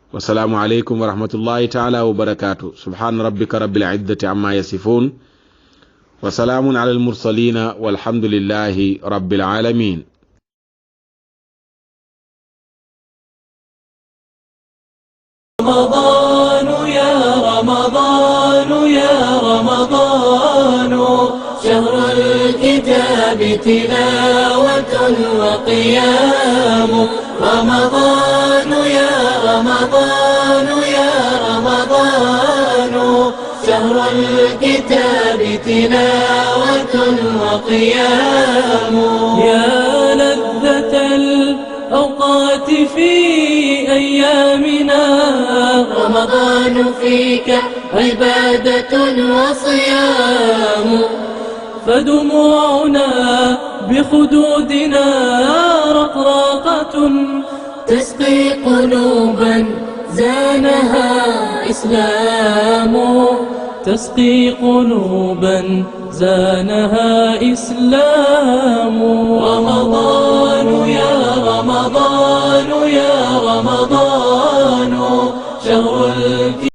والسلام عليكم ورحمة الله تعالى وبركاته سبحان ربك رب العزة عما يصفون وسلام على المرسلين والحمد لله رب العالمين رمضان يا رمضان يا رمضان شهر الكتاب تلاوة وقيام رمضان يا رمضان يا رمضان شهر الكتاب تلاوة وقيام يا لذة الأوقات في أيامنا رمضان فيك عبادة وصيام فدموعنا بخدودنا رقراقة تسقي قلوبا زانها إسلام تسقي قلوبا زانها إسلام